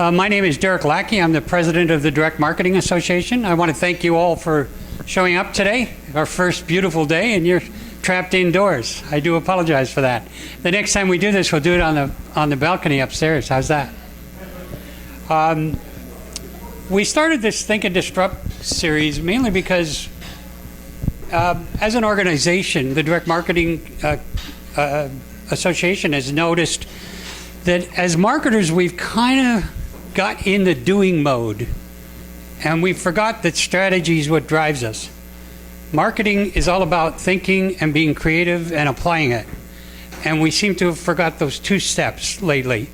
My name is Derek Lackey. I'm the president of the Direct Marketing Association. I want to thank you all for showing up today, our first beautiful day, and you're trapped indoors. I do apologize for that. The next time we do this, we'll do it on the balcony upstairs. How's that? We started this Think and Disrupt series mainly because as an organization, the Direct Marketing Association has noticed that as marketers, we've kind of got in the doing mode, and we forgot that strategy is what drives us. Marketing is all about thinking and being creative and applying it. And we seem to have forgot those two steps lately.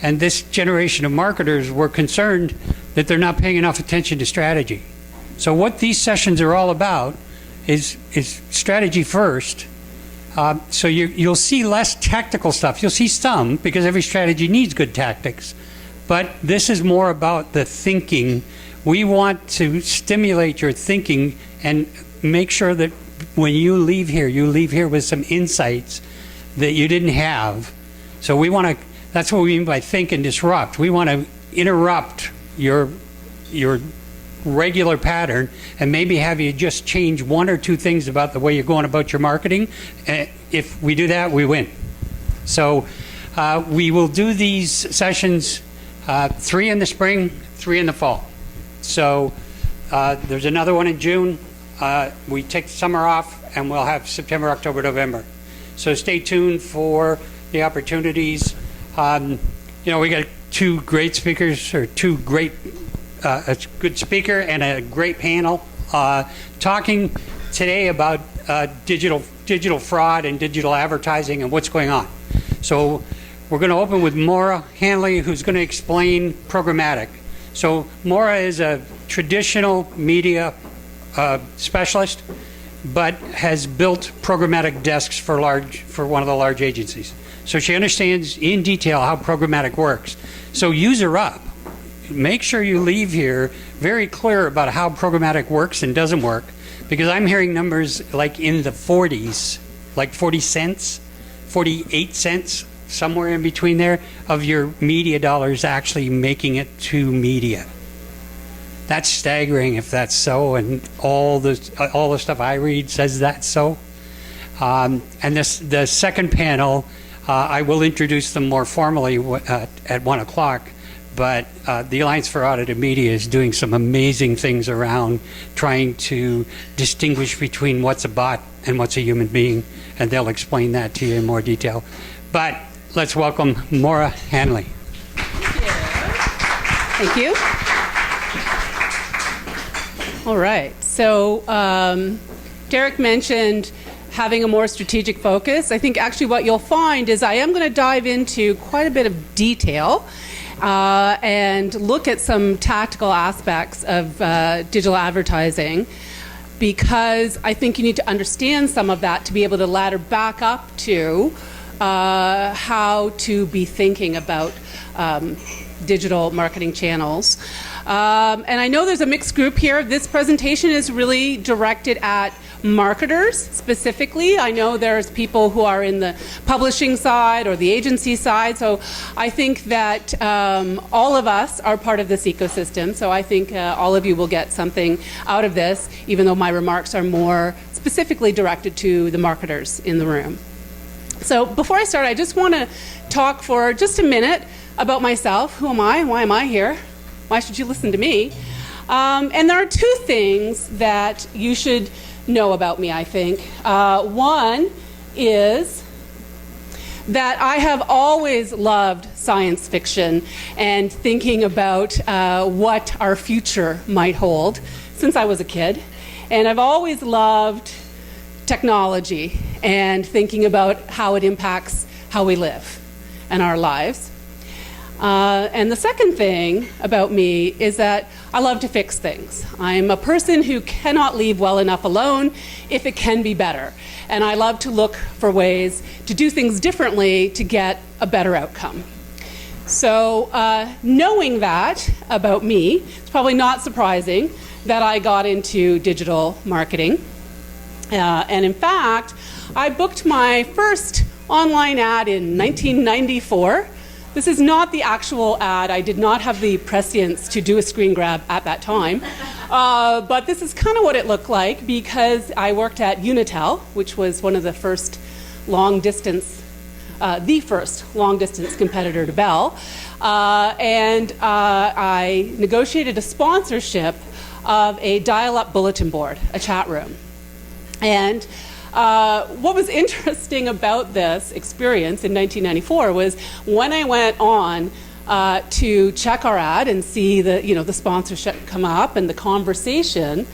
And this generation of marketers were concerned that they're not paying enough attention to strategy. So what these sessions are all about is strategy first. So you'll see less tactical stuff. You'll see some, because every strategy needs good tactics. But this is more about the thinking. We want to stimulate your thinking and make sure that when you leave here with some insights that you didn't have. So we want to, that's what we mean by think and disrupt. We want to interrupt your regular pattern and maybe have you just change one or two things about the way you're going about your marketing. If we do that, we win. So we will do these sessions 3 in the spring, 3 in the fall. So there's another one in June. We take the summer off, and we'll have September, October, November. So stay tuned for the opportunities. You know, we got 2 great speakers, or 2 great, a good speaker and a great panel talking today about digital fraud and digital advertising and what's going on. So we're going to open with Maura Hanley, who's going to explain programmatic. So Maura is a traditional media specialist, but has built programmatic desks for one of the large agencies. So she understands in detail how programmatic works. So use her up. Make sure you leave here very clear about how programmatic works and doesn't work, because I'm hearing numbers like in the 40s, like 40 cents, 48 cents, somewhere in between there, of your media dollars actually making it to media. That's staggering if that's so, and all the stuff I read says that's so. And the second panel, I will introduce them more formally at 1 o'clock, but the Alliance for Audited Media is doing some amazing things around trying to distinguish between what's a bot and what's a human being, and they'll explain that to you in more detail. But let's welcome Maura Hanley. Thank you. All right, so Derek mentioned having a more strategic focus. I think actually what you'll find is I am going to dive into quite a bit of detail and look at some tactical aspects of digital advertising, because I think you need to understand some of that to be able to ladder back up to how to be thinking about digital marketing channels. And I know there's a mixed group here. This presentation is really directed at marketers specifically. I know there's people who are in the publishing side or the agency side. So I think that all of us are part of this ecosystem. So I think all of you will get something out of this, even though my remarks are more specifically directed to the marketers in the room. So before I start, I just want to talk for just a minute about myself. Who am I? Why am I here? Why should you listen to me? And there are 2 things that you should know about me, I think. One is that I have always loved science fiction and thinking about what our future might hold since I was a kid. And I've always loved technology and thinking about how it impacts how we live and our lives. And the second thing about me is that I love to fix things. I'm a person who cannot leave well enough alone if it can be better. And I love to look for ways to do things differently to get a better outcome. So knowing that about me, it's probably not surprising that I got into digital marketing. And in fact, I booked my first online ad in 1994. This is not the actual ad. I did not have the prescience to do a screen grab at that time. But this is kind of what it looked like, because I worked at Unitel, which was one of the first long-distance, the first long-distance competitor to Bell. And I negotiated a sponsorship of a dial-up bulletin board, a chat room. And what was interesting about this experience in 1994 was when I went on to check our ad and see the sponsorship come up and the conversation,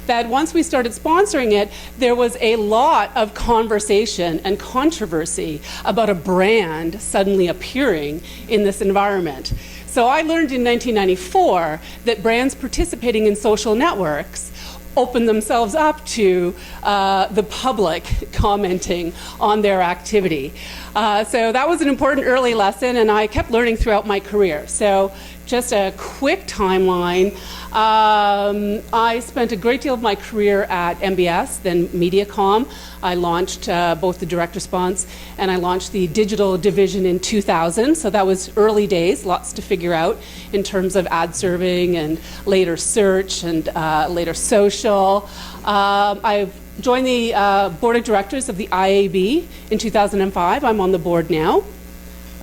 that once we started sponsoring it, there was a lot of conversation and controversy about a brand suddenly appearing in this environment. So I learned in 1994 that brands participating in social networks open themselves up to the public commenting on their activity. So that was an important early lesson, and I kept learning throughout my career. So just a quick timeline. I spent a great deal of my career at MBS, then Mediacom. I launched both the direct response and I launched the digital division in 2000. So that was early days, lots to figure out in terms of ad serving and later search and later social. I've joined the board of directors of the IAB in 2005. I'm on the board now.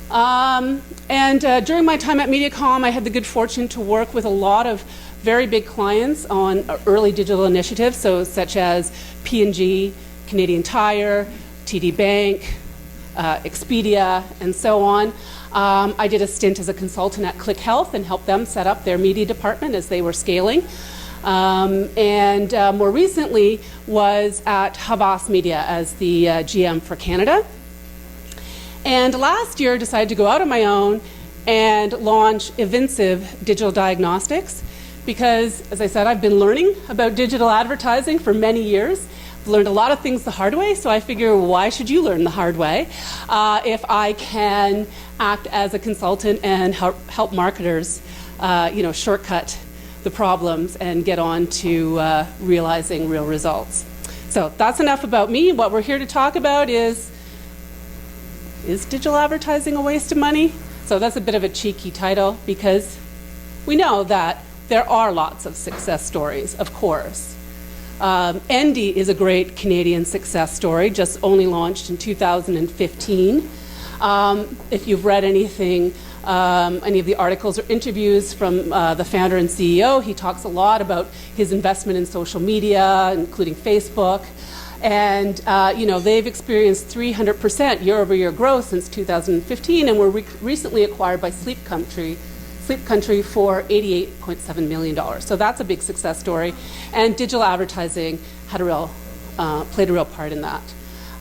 During my time at Mediacom, I had the good fortune to work with a lot of very big clients on early digital initiatives, so such as P&G, Canadian Tire, TD Bank, Expedia, and so on. I did a stint as a consultant at Click Health and helped them set up their media department as they were scaling. More recently was at Havas Media as the GM for Canada. And last year, decided to go out on my own and launch Evincive Digital Diagnostics, because, as I said, I've been learning about digital advertising for many years. I've learned a lot of things the hard way, so I figure, why should you learn the hard way if I can act as a consultant and help marketers, shortcut the problems and get on to realizing real results. So that's enough about me. What we're here to talk about is digital advertising a waste of money? So that's a bit of a cheeky title, because we know that there are lots of success stories, of course. Endy is a great Canadian success story, just only launched in 2015. If you've read anything, any of the articles or interviews from the founder and CEO, he talks a lot about his investment in social media, including Facebook. And they've experienced 300% year-over-year growth since 2015, and were recently acquired by Sleep Country for $88.7 million. So that's a big success story, and digital advertising had played a real part in that.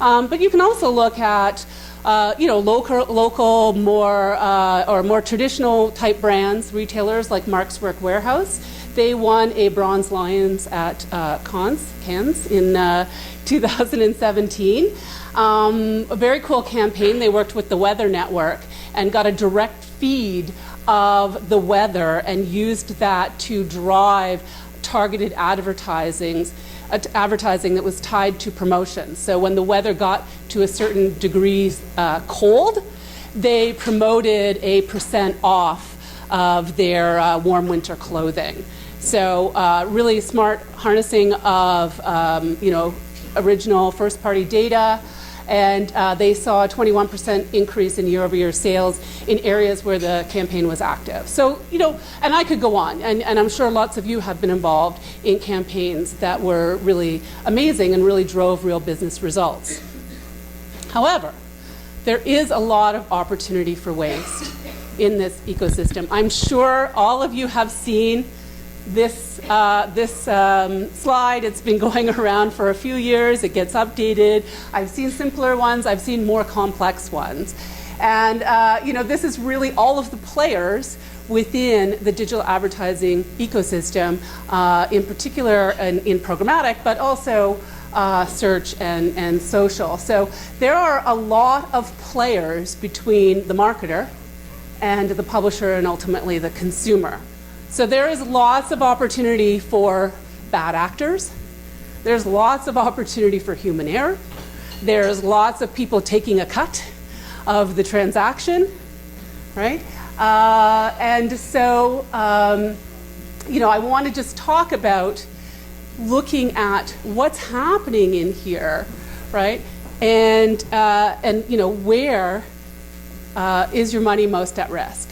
But you can also look at local, more traditional type brands, retailers like Mark's Work Warehouse. They won a Bronze Lions at Cannes in 2017. A very cool campaign. They worked with the Weather Network and got a direct feed of the weather and used that to drive targeted advertising that was tied to promotions. So when the weather got to a certain degree cold, they promoted a % off of their warm winter clothing. So really smart harnessing of original first-party data, and they saw a 21% increase in year-over-year sales in areas where the campaign was active. So, and I could go on, and I'm sure lots of you have been involved in campaigns that were really amazing and really drove real business results. However, there is a lot of opportunity for waste in this ecosystem. I'm sure all of you have seen this slide. It's been going around for a few years. It gets updated. I've seen simpler ones. I've seen more complex ones. And this is really all of the players within the digital advertising ecosystem, in particular in programmatic, but also search and social. So there are a lot of players between the marketer and the publisher and ultimately the consumer. So there is lots of opportunity for bad actors. There's lots of opportunity for human error. There's lots of people taking a cut of the transaction. right? And so, I want to just talk about looking at what's happening in here, right? And where is your money most at risk?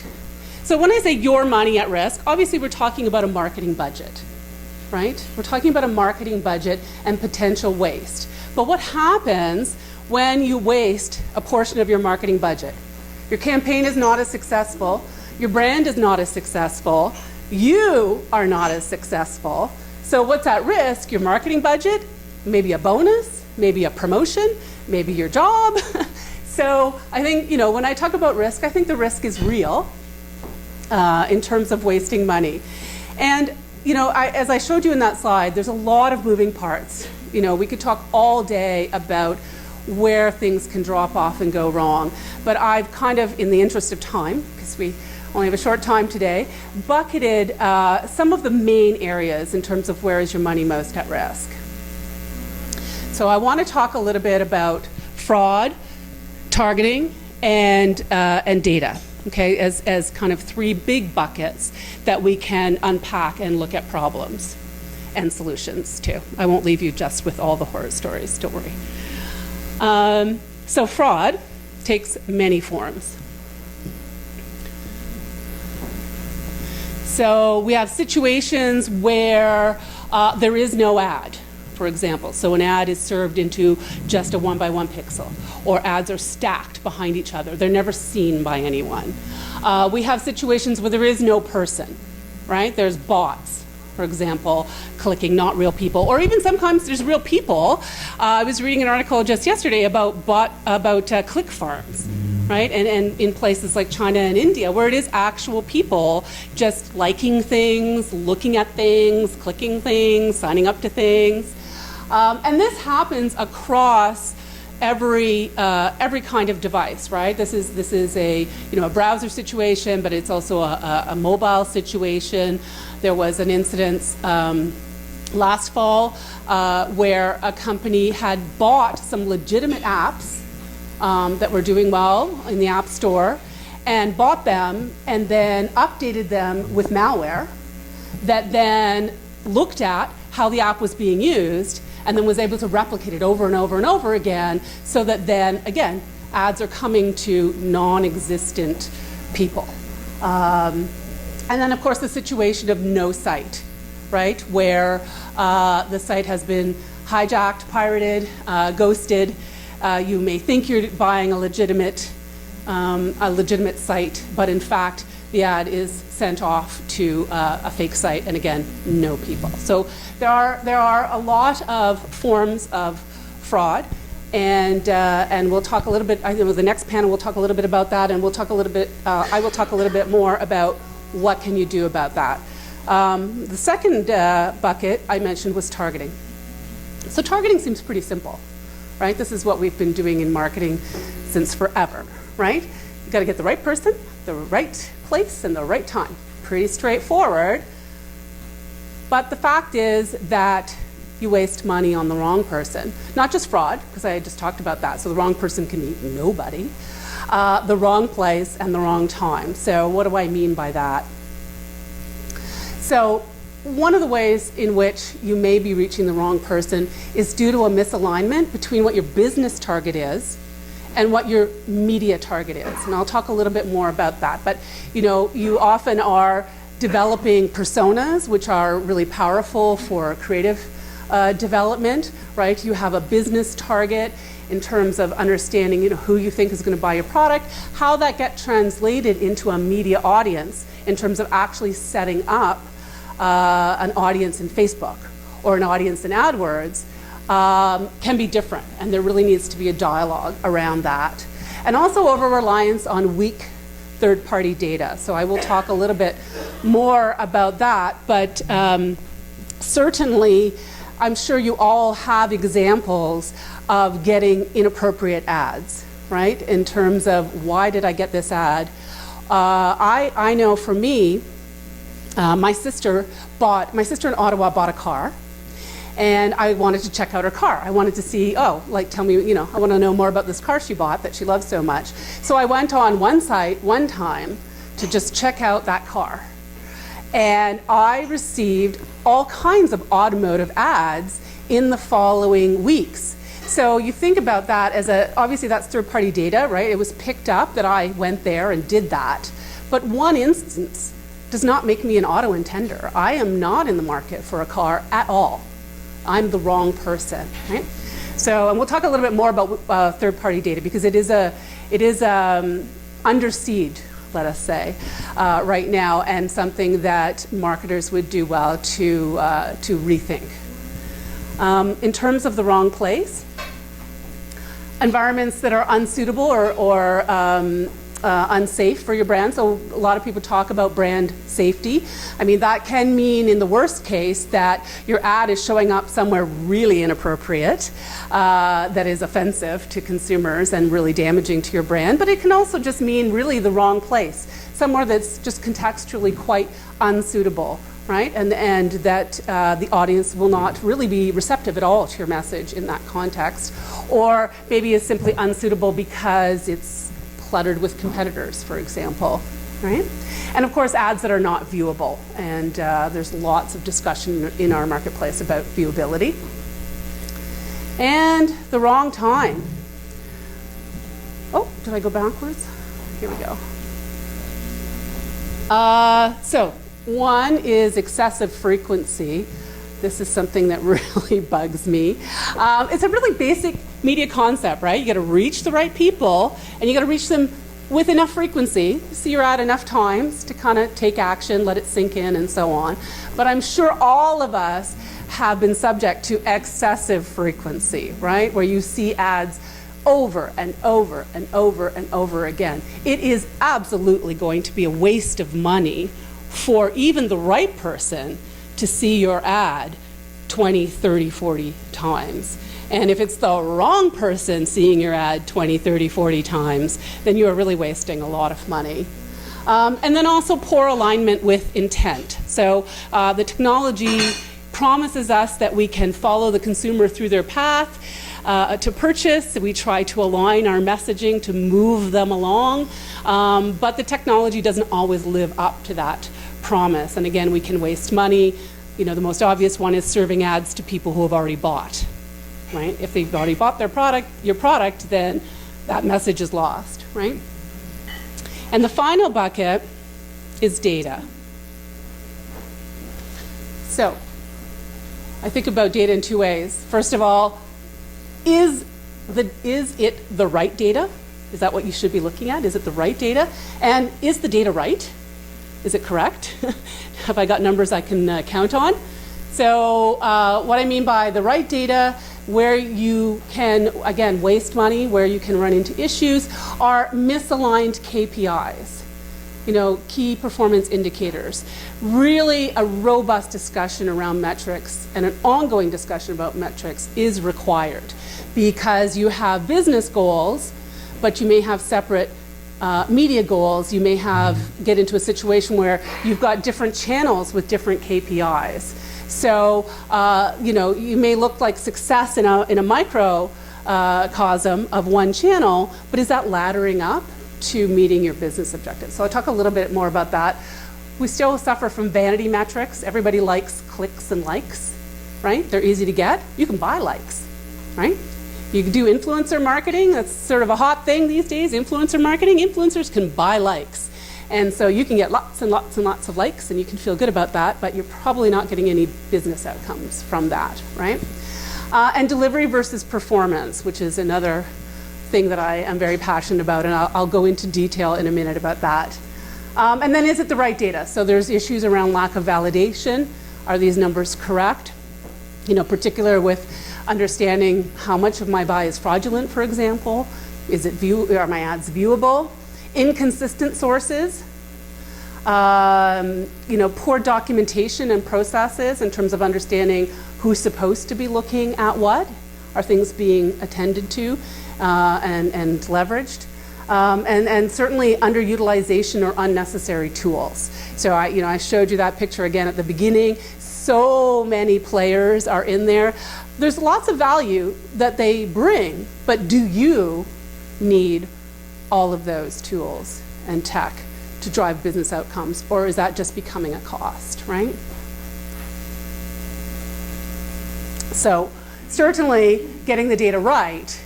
So when I say your money at risk, obviously we're talking about a marketing budget, right? We're talking about a marketing budget and potential waste. But what happens when you waste a portion of your marketing budget? Your campaign is not as successful, your brand is not as successful, you are not as successful. So what's at risk? Your marketing budget, maybe a bonus, maybe a promotion, maybe your job. So I think, when I talk about risk, I think the risk is real in terms of wasting money. And, as I showed you in that slide, there's a lot of moving parts. We could talk all day about where things can drop off and go wrong. But I've kind of, in the interest of time, because we only have a short time today, bucketed some of the main areas in terms of where is your money most at risk. So I want to talk a little bit about fraud, targeting, and data, okay, as kind of three big buckets that we can unpack and look at problems and solutions too. I won't leave you just with all the horror stories, don't worry. So fraud takes many forms. So we have situations where there is no ad, for example. So an ad is served into just a 1x1 pixel, or ads are stacked behind each other. They're never seen by anyone. We have situations where there is no person, right? There's bots, for example, clicking, not real people, or even sometimes there's real people. I was reading an article just yesterday about click farms, right? And in places like China and India, where it is actual people just liking things, looking at things, clicking things, signing up to things. And this happens across every kind of device, right? This is a browser situation, but it's also a mobile situation. There was an incident last fall where a company had bought some legitimate apps that were doing well in the App Store, and bought them and then updated them with malware that then looked at how the app was being used and then was able to replicate it over and over and over again, so that then, again, ads are coming to non-existent people. And then, of course, the situation of no site, right, where the site has been hijacked, pirated, ghosted. You may think you're buying a legitimate site, but in fact, the ad is sent off to a fake site, and again, no people. So there are a lot of forms of fraud, and we'll talk a little bit. I think the next panel we'll talk a little bit about that, and we'll talk a little bit. I will talk a little bit more about what can you do about that. The second bucket I mentioned was targeting. So targeting seems pretty simple, right? This is what we've been doing in marketing since forever, right? You got to get the right person, the right place, and the right time. Pretty straightforward. But the fact is that you waste money on the wrong person. Not just fraud, because I just talked about that. So the wrong person can be nobody. The wrong place and the wrong time. So what do I mean by that? So one of the ways in which you may be reaching the wrong person is due to a misalignment between what your business target is and what your media target is. And I'll talk a little bit more about that. But you often are developing personas, which are really powerful for creative development, right? You have a business target in terms of understanding who you think is going to buy your product, how that gets translated into a media audience in terms of actually setting up an audience in Facebook or an audience in AdWords can be different, and there really needs to be a dialogue around that. And also over-reliance on weak third-party data. So I will talk a little bit more about that, but certainly I'm sure you all have examples of getting inappropriate ads, right? In terms of, why did I get this ad? I know for me, my sister in Ottawa bought a car, And I wanted to check out her car. I wanted to see, tell me, I want to know more about this car she bought that she loves so much. So I went on one site one time to just check out that car. And I received all kinds of automotive ads in the following weeks. So you think about that as obviously that's third-party data, right? It was picked up that I went there and did that. But one instance does not make me an auto intender. I am not in the market for a car at all. I'm the wrong person, right? So, and we'll talk a little bit more about third-party data because it is under siege, let us say, right now, and something that marketers would do well to rethink. In terms of the wrong place, environments that are unsuitable or unsafe for your brand. So a lot of people talk about brand safety. I mean, that can mean in the worst case that your ad is showing up somewhere really inappropriate, that is offensive to consumers and really damaging to your brand. But it can also just mean really the wrong place, somewhere that's just contextually quite unsuitable, right? And that the audience will not really be receptive at all to your message in that context. Or maybe is simply unsuitable because it's cluttered with competitors, for example, right? And of course, ads that are not viewable. And there's lots of discussion in our marketplace about viewability. And the wrong time. Oh, did I go backwards? Here we go. So one is excessive frequency. This is something that really bugs me. It's a really basic media concept, right? You got to reach the right people, and you got to reach them with enough frequency. So you're at enough times to kind of take action, let it sink in, and so on. But I'm sure all of us have been subject to excessive frequency, right? Where you see ads over and over and over and over again. It is absolutely going to be a waste of money for even the right person to see your ad 20, 30, 40 times. And if it's the wrong person seeing your ad 20, 30, 40 times, then you are really wasting a lot of money. And then also poor alignment with intent. So the technology promises us that we can follow the consumer through their path to purchase. We try to align our messaging to move them along, but the technology doesn't always live up to that promise. And again, we can waste money. The most obvious one is serving ads to people who have already bought, right? If they've already bought your product, then that message is lost, right? And the final bucket is data. So I think about data in two ways. First of all, is it the right data? Is that what you should be looking at? Is it the right data? And is the data right? Is it correct? Have I got numbers I can count on? So what I mean by the right data, where you can, again, waste money, where you can run into issues, are misaligned KPIs. Key performance indicators. Really a robust discussion around metrics and an ongoing discussion about metrics is required because you have business goals, but you may have separate media goals. You may get into a situation where you've got different channels with different KPIs. So, you may look like success in a microcosm of one channel, but is that laddering up to meeting your business objectives? So I'll talk a little bit more about that. We still suffer from vanity metrics. Everybody likes clicks and likes, right? They're easy to get. You can buy likes, right? You can do influencer marketing. That's sort of a hot thing these days, influencer marketing. Influencers can buy likes. And so you can get lots and lots and lots of likes, and you can feel good about that, but you're probably not getting any business outcomes from that, right? And delivery versus performance, which is another thing that I am very passionate about, and I'll go into detail in a minute about that. And then is it the right data? So there's issues around lack of validation. Are these numbers correct? Particular with understanding how much of my buy is fraudulent, for example. Are my ads viewable? Inconsistent sources. Poor documentation and processes in terms of understanding who's supposed to be looking at what. Are things being attended to and leveraged? And certainly underutilization or unnecessary tools. So I showed you that picture again at the beginning. So many players are in there. There's lots of value that they bring, but do you need all of those tools and tech to drive business outcomes, or is that just becoming a cost, right? So certainly getting the data right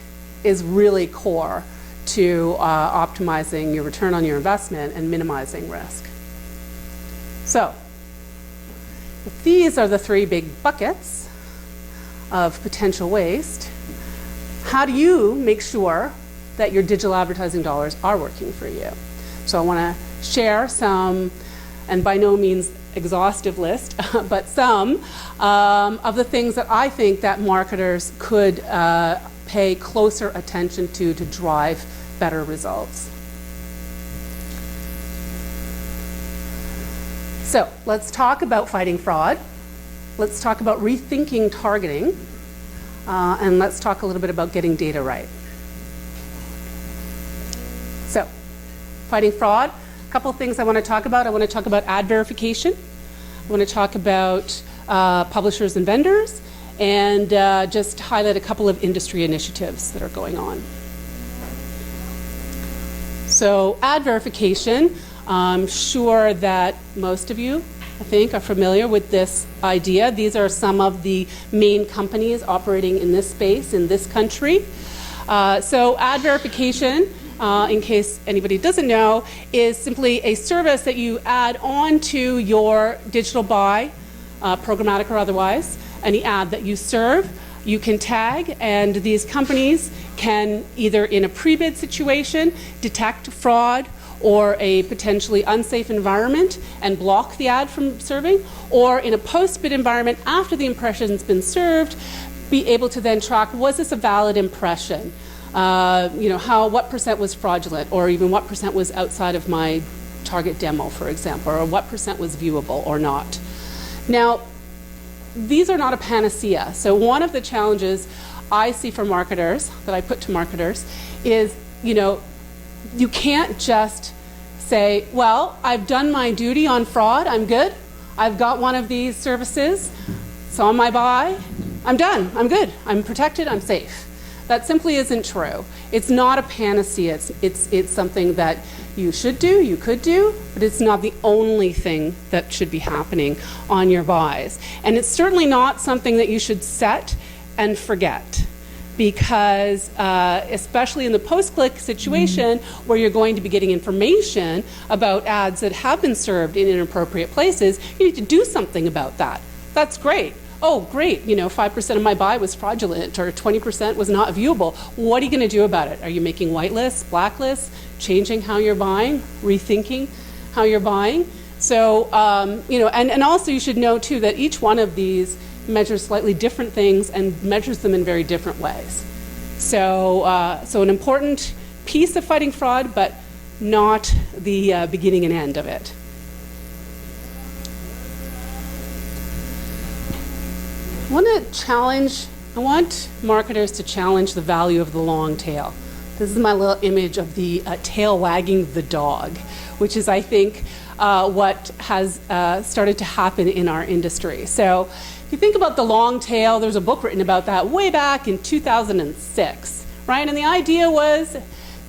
is really core to optimizing your return on your investment and minimizing risk. So if these are the three big buckets of potential waste, how do you make sure that your digital advertising dollars are working for you? So I want to share some, and by no means exhaustive list, but some of the things that I think that marketers could pay closer attention to drive better results. So let's talk about fighting fraud. Let's talk about rethinking targeting. And let's talk a little bit about getting data right. So, fighting fraud, a couple of things I want to talk about. I want to talk about ad verification. I want to talk about publishers and vendors, and just highlight a couple of industry initiatives that are going on. So, ad verification, I'm sure that most of you, I think, are familiar with this idea. These are some of the main companies operating in this space in this country. So ad verification, in case anybody doesn't know, is simply a service that you add on to your digital buy, programmatic or otherwise, any ad that you serve. You can tag, and these companies can either in a pre-bid situation detect fraud or a potentially unsafe environment and block the ad from serving, or in a post-bid environment after the impression's been served, be able to then track, was this a valid impression? What percent was fraudulent, or even what percent was outside of my target demo, for example, or what percent was viewable or not. Now, these are not a panacea. So one of the challenges I see for marketers, that I put to marketers, is, you can't just say, well, I've done my duty on fraud, I'm good. I've got one of these services, it's on my buy, I'm done, I'm good, I'm protected, I'm safe. That simply isn't true. It's not a panacea. It's something that you should do, you could do, but it's not the only thing that should be happening on your buys. And it's certainly not something that you should set and forget, because especially in the post-click situation where you're going to be getting information about ads that have been served in inappropriate places, you need to do something about that. That's great. Oh, great, 5% of my buy was fraudulent, or 20% was not viewable. What are you going to do about it? Are you making whitelists, blacklists, changing how you're buying, rethinking how you're buying? So, and also you should know too that each one of these measures slightly different things and measures them in very different ways. So, so an important piece of fighting fraud, but not the beginning and end of it. I want marketers to challenge the value of the long tail. This is my little image of the tail wagging the dog, which is, I think, what has started to happen in our industry. So if you think about the long tail, there's a book written about that way back in 2006, right? And the idea was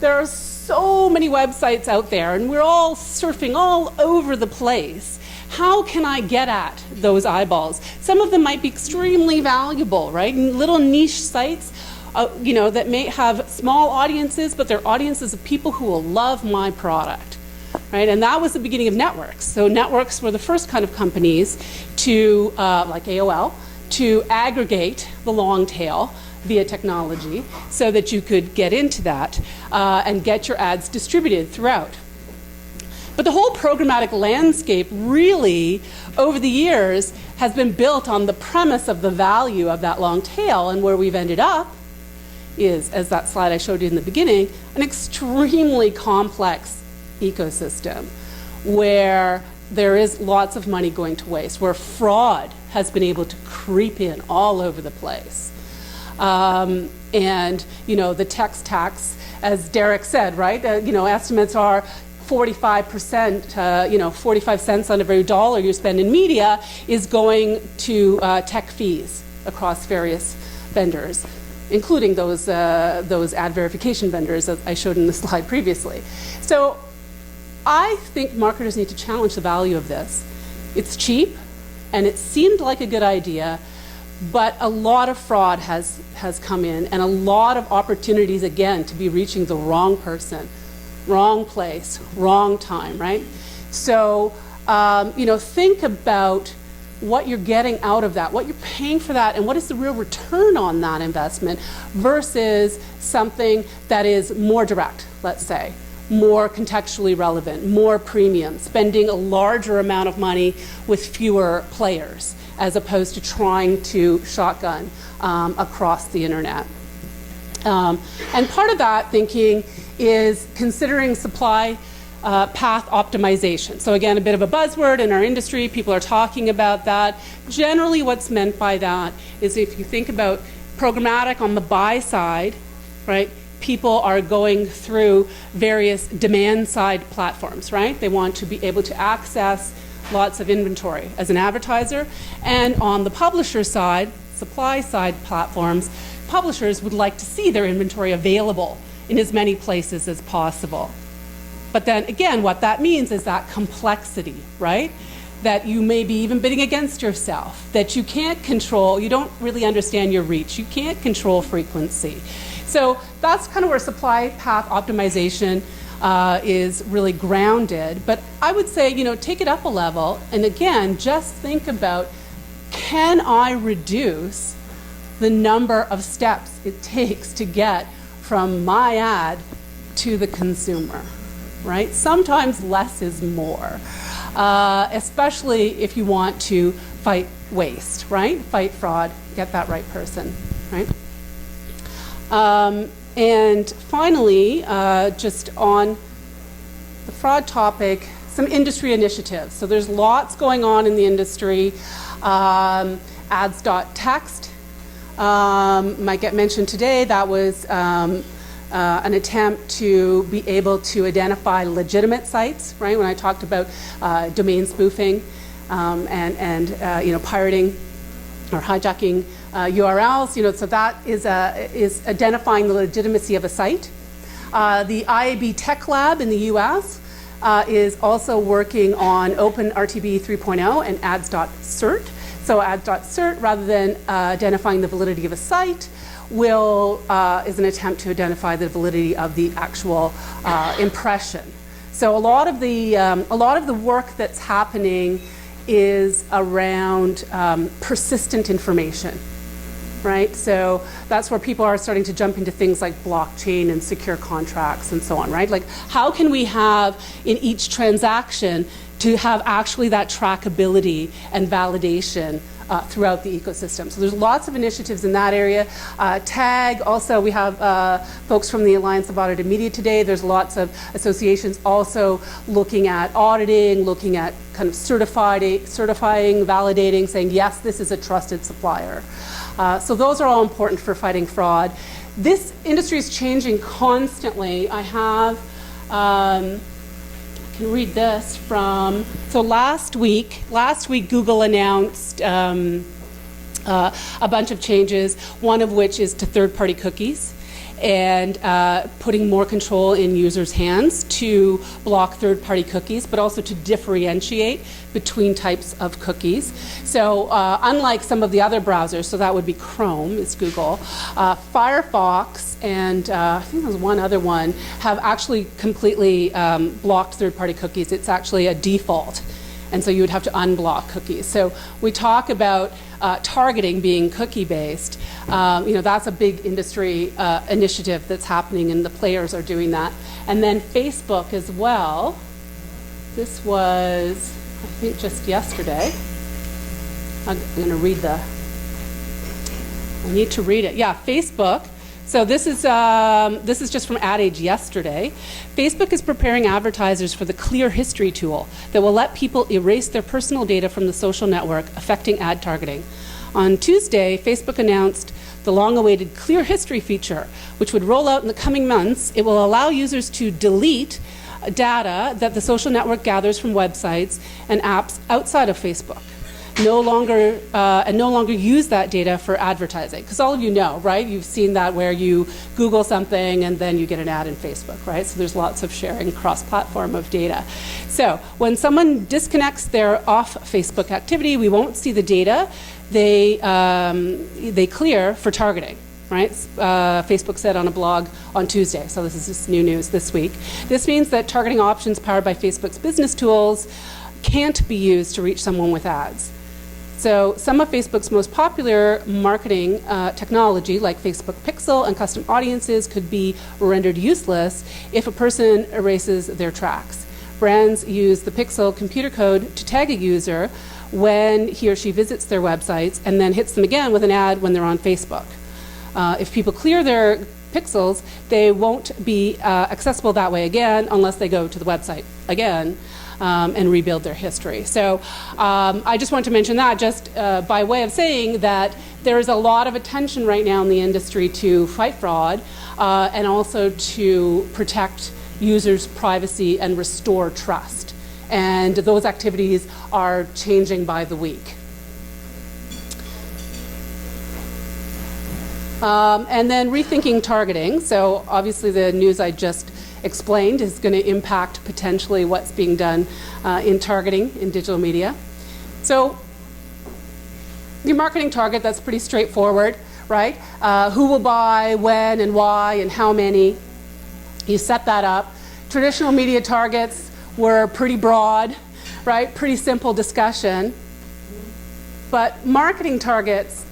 there are so many websites out there, and we're all surfing all over the place. How can I get at those eyeballs? Some of them might be extremely valuable, right? Little niche sites, that may have small audiences, but they're audiences of people who will love my product, right? And that was the beginning of networks. So networks were the first kind of companies to, like AOL, to aggregate the long tail via technology so that you could get into that and get your ads distributed throughout. But the whole programmatic landscape really, over the years, has been built on the premise of the value of that long tail, and where we've ended up is, as that slide I showed you in the beginning, an extremely complex ecosystem where there is lots of money going to waste, where fraud has been able to creep in all over the place. And, the text tax, as Derek said, right, estimates are 45%, 45 cents on every dollar you spend in media is going to tech fees across various vendors, including those ad verification vendors that I showed in the slide previously. So I think marketers need to challenge the value of this. It's cheap, and it seemed like a good idea, but a lot of fraud has come in, and a lot of opportunities, again, to be reaching the wrong person, wrong place, wrong time, right? So, think about what you're getting out of that, what you're paying for that, and what is the real return on that investment versus something that is more direct, let's say, more contextually relevant, more premium, spending a larger amount of money with fewer players, as opposed to trying to shotgun across the internet. And part of that thinking is considering supply path optimization. So again, a bit of a buzzword in our industry, people are talking about that. Generally what's meant by that is if you think about programmatic on the buy side, right? People are going through various demand side platforms, right? They want to be able to access lots of inventory as an advertiser. And on the publisher side, supply side platforms, publishers would like to see their inventory available in as many places as possible. But then again, what that means is that complexity, right? That you may be even bidding against yourself, that you can't control, you don't really understand your reach, you can't control frequency. So that's kind of where supply path optimization is really grounded. But I would say, take it up a level, and again, just think about, can I reduce the number of steps it takes to get from my ad to the consumer, right? Sometimes less is more, especially if you want to fight waste, right? Fight fraud, get that right person, right? And finally, just on the fraud topic, some industry initiatives. So there's lots going on in the industry. Ads.text might get mentioned today. That was an attempt to be able to identify legitimate sites, right? When I talked about domain spoofing and pirating or hijacking URLs, so that is identifying the legitimacy of a site. The IAB Tech Lab in the US is also working on OpenRTB 3.0 and ads.cert. So ads.cert, rather than identifying the validity of a site, is an attempt to identify the validity of the actual impression. So a lot of the work that's happening is around persistent information, right? So that's where people are starting to jump into things like blockchain and secure contracts and so on, right? Like, how can we have in each transaction to have actually that trackability and validation throughout the ecosystem? So there's lots of initiatives in that area. TAG, also we have folks from the Alliance of Audited Media today. There's lots of associations also looking at auditing, looking at kind of certifying, validating, saying, yes, this is a trusted supplier. So those are all important for fighting fraud. This industry is changing constantly. I have, I can read this from, so last week Google announced a bunch of changes, one of which is to third-party cookies and putting more control in users' hands to block third-party cookies, but also to differentiate between types of cookies. So unlike some of the other browsers, so that would be Chrome, is Google, Firefox, and I think there was one other one, have actually completely blocked third-party cookies. It's actually a default. And so you would have to unblock cookies. So we talk about targeting being cookie-based. That's a big industry initiative that's happening, and the players are doing that. And then Facebook as well. This was, I think, just yesterday. I'm going to read I need to read it. Yeah, Facebook. So this is just from Ad Age yesterday. Facebook is preparing advertisers for the Clear History tool that will let people erase their personal data from the social network, affecting ad targeting. On Tuesday, Facebook announced the long-awaited Clear History feature, which would roll out in the coming months. It will allow users to delete data that the social network gathers from websites and apps outside of Facebook. No longer use that data for advertising. Because all of you know, right? You've seen that where you Google something and then you get an ad in Facebook, right? So there's lots of sharing cross-platform of data. So when someone disconnects their off-Facebook activity, we won't see the data. They clear for targeting. Right? Facebook said on a blog on Tuesday, so this is just new news this week. This means that targeting options powered by Facebook's business tools can't be used to reach someone with ads. So some of Facebook's most popular marketing technology, like Facebook Pixel and custom audiences, could be rendered useless if a person erases their tracks. Brands use the Pixel computer code to tag a user when he or she visits their websites and then hits them again with an ad when they're on Facebook. If people clear their pixels, they won't be accessible that way again unless they go to the website again and rebuild their history. So I just want to mention that just by way of saying that there is a lot of attention right now in the industry to fight fraud and also to protect users' privacy and restore trust. And those activities are changing by the week. And then rethinking targeting. So obviously the news I just explained is going to impact potentially what's being done in targeting in digital media. So your marketing target, that's pretty straightforward, right? Who will buy, when and why and how many. You set that up. Traditional media targets were pretty broad, right? Pretty simple discussion. But marketing targets,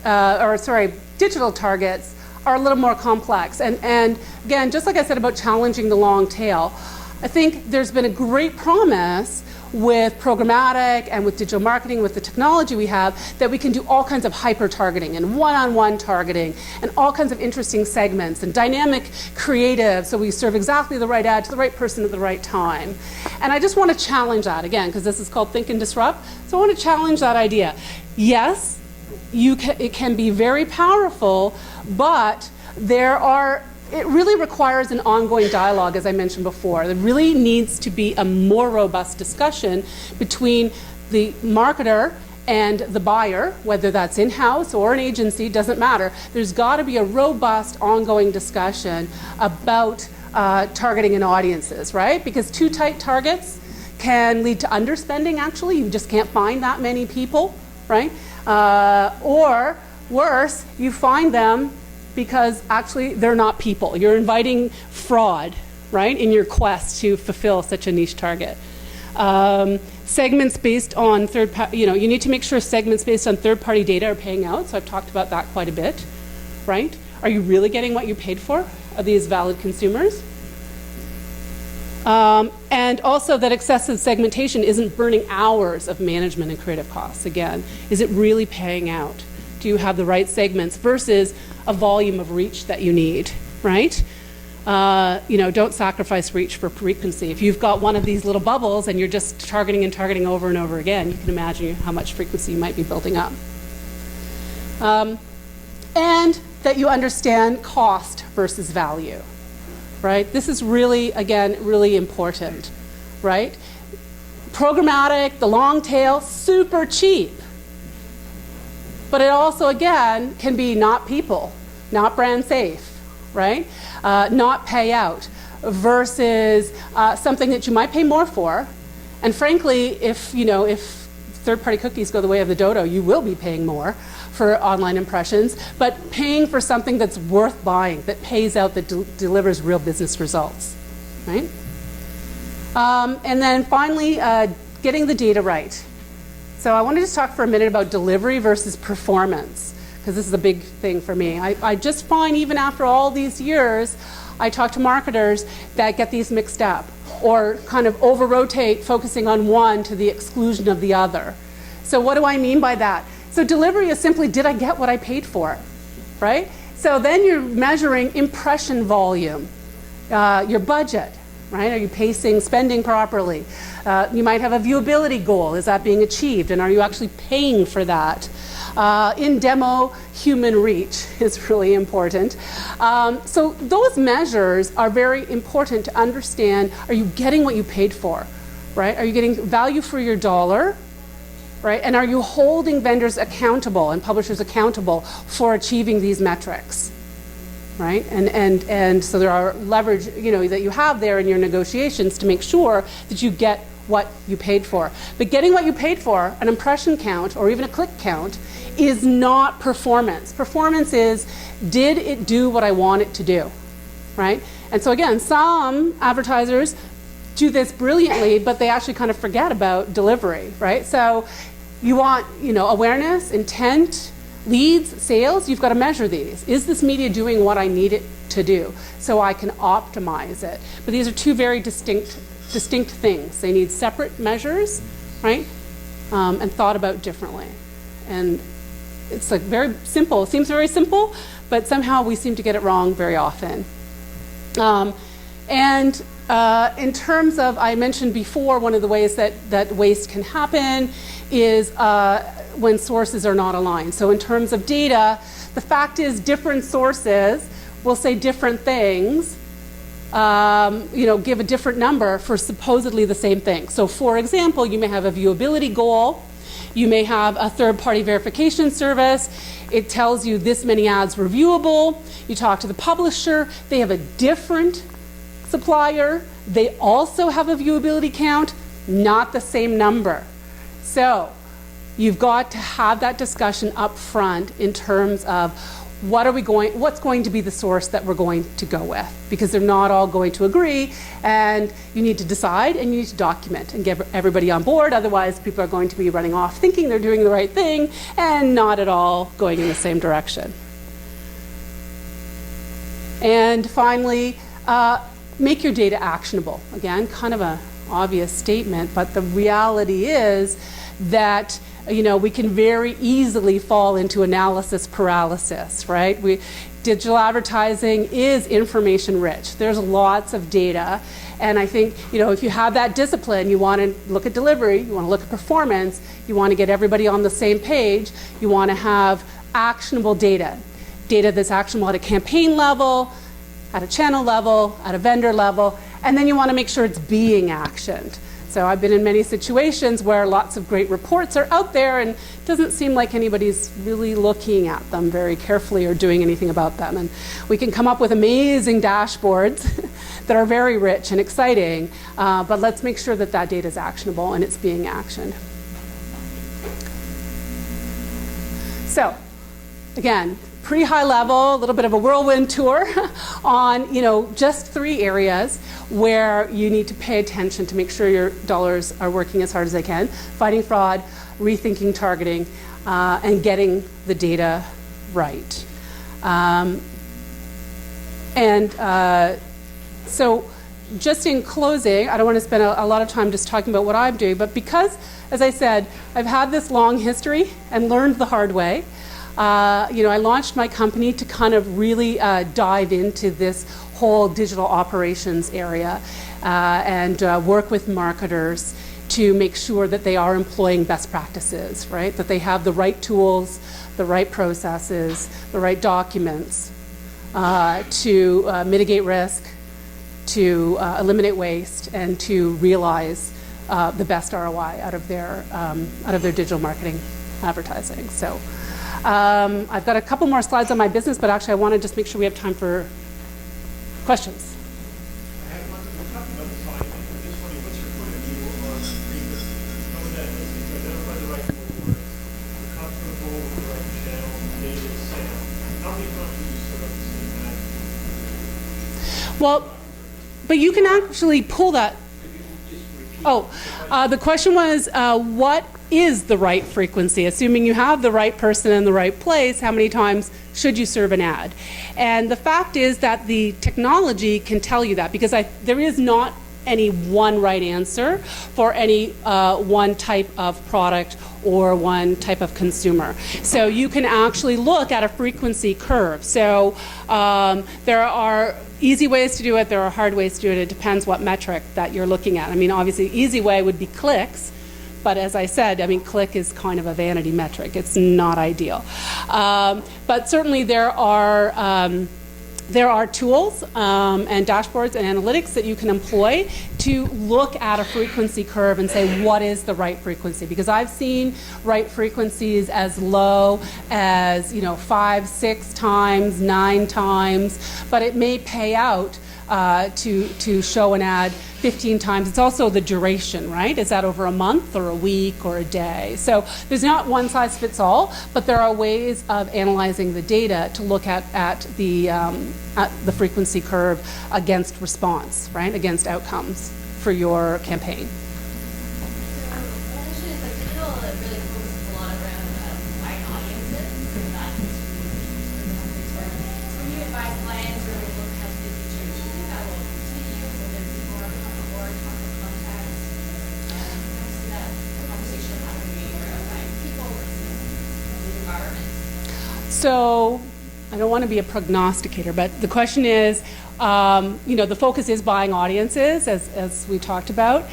digital targets are a little more complex. And again, just like I said about challenging the long tail, I think there's been a great promise with programmatic and with digital marketing, with the technology we have, that we can do all kinds of hyper-targeting and one-on-one targeting and all kinds of interesting segments and dynamic creative, so we serve exactly the right ad to the right person at the right time. And I just want to challenge that, again, because this is called Think and Disrupt. So I want to challenge that idea. Yes, it can be very powerful, but it really requires an ongoing dialogue, as I mentioned before. There really needs to be a more robust discussion between the marketer and the buyer, whether that's in-house or an agency, doesn't matter. There's got to be a robust, ongoing discussion about targeting and audiences, right? Because too tight targets can lead to underspending, actually. You just can't find that many people, right? Or worse, you find them because actually they're not people. You're inviting fraud, right, in your quest to fulfill such a niche target. Segments based on you need to make sure segments based on third-party data are paying out. So I've talked about that quite a bit, right? Are you really getting what you paid for? Are these valid consumers? And also that excessive segmentation isn't burning hours of management and creative costs. Again, is it really paying out? Do you have the right segments versus a volume of reach that you need, right? Don't sacrifice reach for frequency. If you've got one of these little bubbles and you're just targeting and targeting over and over again, you can imagine how much frequency you might be building up. And that you understand cost versus value, right? This is really, again, really important, right? Programmatic, the long tail, super cheap. But it also, again, can be not people, not brand safe, right? Not pay out versus something that you might pay more for. And frankly, if third-party cookies go the way of the dodo, you will be paying more for online impressions, but paying for something that's worth buying, that pays out, that delivers real business results, right? And then finally, getting the data right. So I want to just talk for a minute about delivery versus performance, because this is a big thing for me. I just find even after all these years, I talk to marketers that get these mixed up or kind of over-rotate, focusing on one to the exclusion of the other. So what do I mean by that? So delivery is simply, did I get what I paid for, right? So then you're measuring impression volume, your budget, right? Are you pacing, spending properly? You might have a viewability goal. Is that being achieved? And are you actually paying for that? In demo, human reach is really important. So those measures are very important to understand, are you getting what you paid for, right? Are you getting value for your dollar, right? And are you holding vendors accountable and publishers accountable for achieving these metrics, right? And so there are leverage, that you have there in your negotiations to make sure that you get what you paid for. But getting what you paid for, an impression count or even a click count, is not performance. Performance is, did it do what I want it to do, right? And so again, some advertisers do this brilliantly, but they actually kind of forget about delivery, right? So you want, awareness, intent, leads, sales, you've got to measure these. Is this media doing what I need it to do so I can optimize it? But these are two very distinct things. They need separate measures, right? And thought about differently. And it's like very simple. It seems very simple, but somehow we seem to get it wrong very often. In terms of, I mentioned before, one of the ways that waste can happen is when sources are not aligned. So in terms of data, the fact is different sources will say different things, give a different number for supposedly the same thing. So for example, you may have a viewability goal. You may have a third-party verification service. It tells you this many ads were viewable. You talk to the publisher. They have a different supplier. They also have a viewability count, not the same number. So you've got to have that discussion up front in terms of what's going to be the source that we're going to go with, because they're not all going to agree, and you need to decide and you need to document and get everybody on board. Otherwise, people are going to be running off thinking they're doing the right thing and not at all going in the same direction. And finally, make your data actionable. Again, kind of an obvious statement, but the reality is that we can very easily fall into analysis paralysis, right? Digital advertising is information rich. There's lots of data. And I think, if you have that discipline, you want to look at delivery, you want to look at performance, you want to get everybody on the same page, you want to have actionable data that's actionable at a campaign level, at a channel level, at a vendor level, and then you want to make sure it's being actioned. So I've been in many situations where lots of great reports are out there and it doesn't seem like anybody's really looking at them very carefully or doing anything about them. And we can come up with amazing dashboards that are very rich and exciting, but let's make sure that that data is actionable and it's being actioned. So again, pretty high level, a little bit of a whirlwind tour on just 3 areas where you need to pay attention to make sure your dollars are working as hard as they can: fighting fraud, rethinking targeting, and getting the data right. So just in closing, I don't want to spend a lot of time just talking about what I'm doing, but because, as I said, I've had this long history and learned the hard way. I launched my company to kind of really dive into this whole digital operations area and work with marketers to make sure that they are employing best practices, right? That they have the right tools, the right processes, the right documents to mitigate risk, to eliminate waste, and to realize the best ROI out of their digital marketing advertising. So. I've got a couple more slides on my business, but actually I want to just make sure we have time for questions. I have one. We're talking about the side, but I'm just wondering, what's your point of view on frequency? Know that to identify the right keywords, you're comfortable with the right channel, data, sale. How many times do you serve up the same ad? Well, but you can actually pull that. The question was, what is the right frequency? Assuming you have the right person in the right place, how many times should you serve an ad? And the fact is that the technology can tell you that, because there is not any one right answer for any one type of product or one type of consumer. So you can actually look at a frequency curve. So there are easy ways to do it, there are hard ways to do it. It depends what metric that you're looking at. I mean, obviously, easy way would be clicks. But as I said, I mean, click is kind of a vanity metric. It's not ideal. But certainly there are tools and dashboards and analytics that you can employ to look at a frequency curve and say, what is the right frequency? Because I've seen right frequencies as low as 5, 6 times, 9 times, but it may pay out to show an ad 15 times. It's also the duration, right? Is that over a month or a week or a day? So there's not one size fits all, but there are ways of analyzing the data to look at the frequency curve against response, right? Against outcomes for your campaign. So I don't want to be a prognosticator, but the question is, the focus is buying audiences, as we talked about.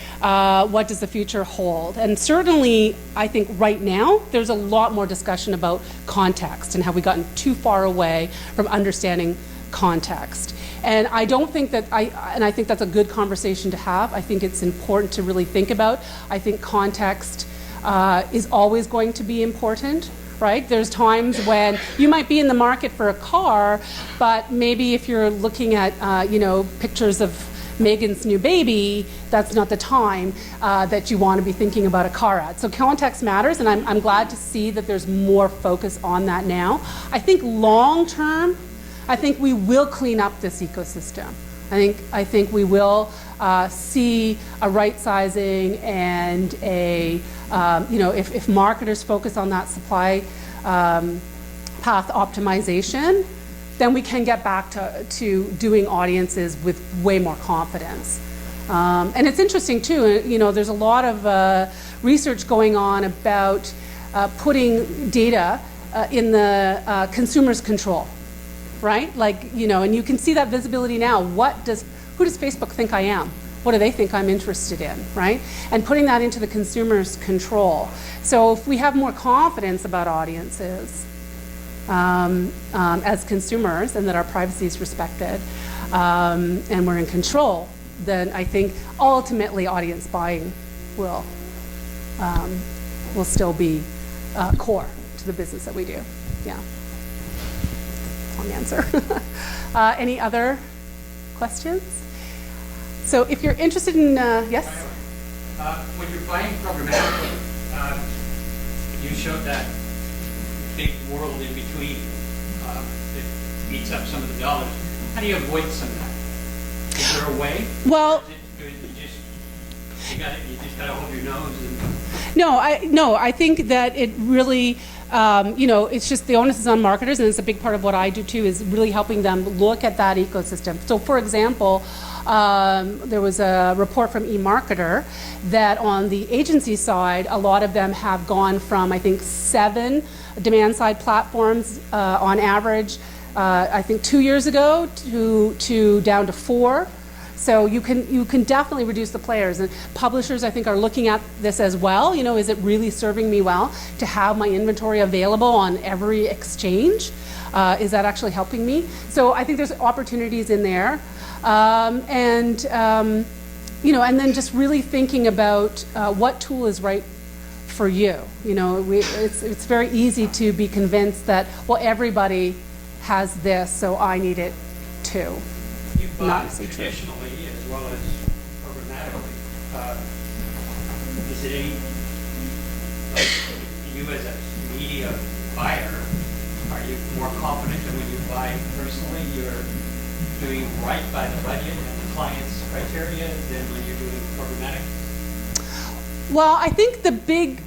What does the future hold? And certainly, I think right now, there's a lot more discussion about context and have we gotten too far away from understanding context. And I don't think that, I think that's a good conversation to have. I think it's important to really think about. I think context is always going to be important. Right? There's times when you might be in the market for a car, but maybe if you're looking at, pictures of Megan's new baby, that's not the time that you want to be thinking about a car ad. So context matters, and I'm glad to see that there's more focus on that now. I think long term, I think we will clean up this ecosystem. I think we will see a right sizing and a if marketers focus on that supply path optimization, then we can get back to doing audiences with way more confidence. And it's interesting too, there's a lot of research going on about putting data in the consumer's control, right? And you can see that visibility now. Who does Facebook think I am? What do they think I'm interested in, right? And putting that into the consumer's control. So if we have more confidence about audiences as consumers and that our privacy is respected and we're in control, then I think ultimately audience buying will still be core to the business that we do. Yeah. Long answer. Any other questions? So if you're interested in, yes? When you're buying programmatically, you showed that big world in between that eats up some of the dollars. How do you avoid some of that? Is there a way? Well, you just got to hold your nose. No, I think that it really, it's just the onus is on marketers, and it's a big part of what I do too, is really helping them look at that ecosystem. So for example, there was a report from eMarketer that on the agency side, a lot of them have gone from, I think, 7 demand-side platforms on average, I think 2 years ago, to down to 4. So you can definitely reduce the players. And publishers, I think, are looking at this as well. Is it really serving me well to have my inventory available on every exchange? Is that actually helping me? So I think there's opportunities in there. And then just really thinking about what tool is right for you. It's very easy to be convinced that, well, everybody has this, so I need it too. You buy traditionally as well as programmatically. Is it you as a media buyer, are you more confident that when you buy personally, you're doing right by the budget and the client's criteria than when you're doing programmatic? Well, I think the big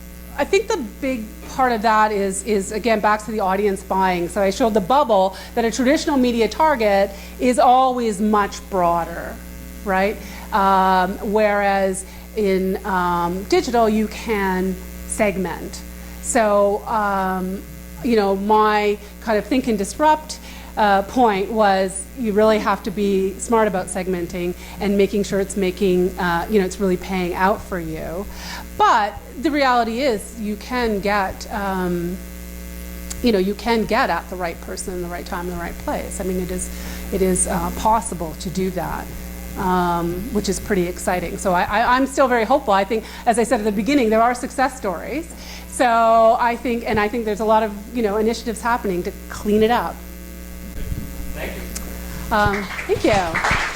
part of that is again back to the audience buying. So I showed the bubble that a traditional media target is always much broader, right? Whereas in digital, you can segment. So, my kind of think and disrupt point was you really have to be smart about segmenting and making sure it's making, it's really paying out for you. But the reality is you can get, you can get at the right person in the right time in the right place. I mean, it is possible to do that. Which is pretty exciting. So I'm still very hopeful. I think, as I said at the beginning, there are success stories. So I think there's a lot of initiatives happening to clean it up. Thank you. Thank you.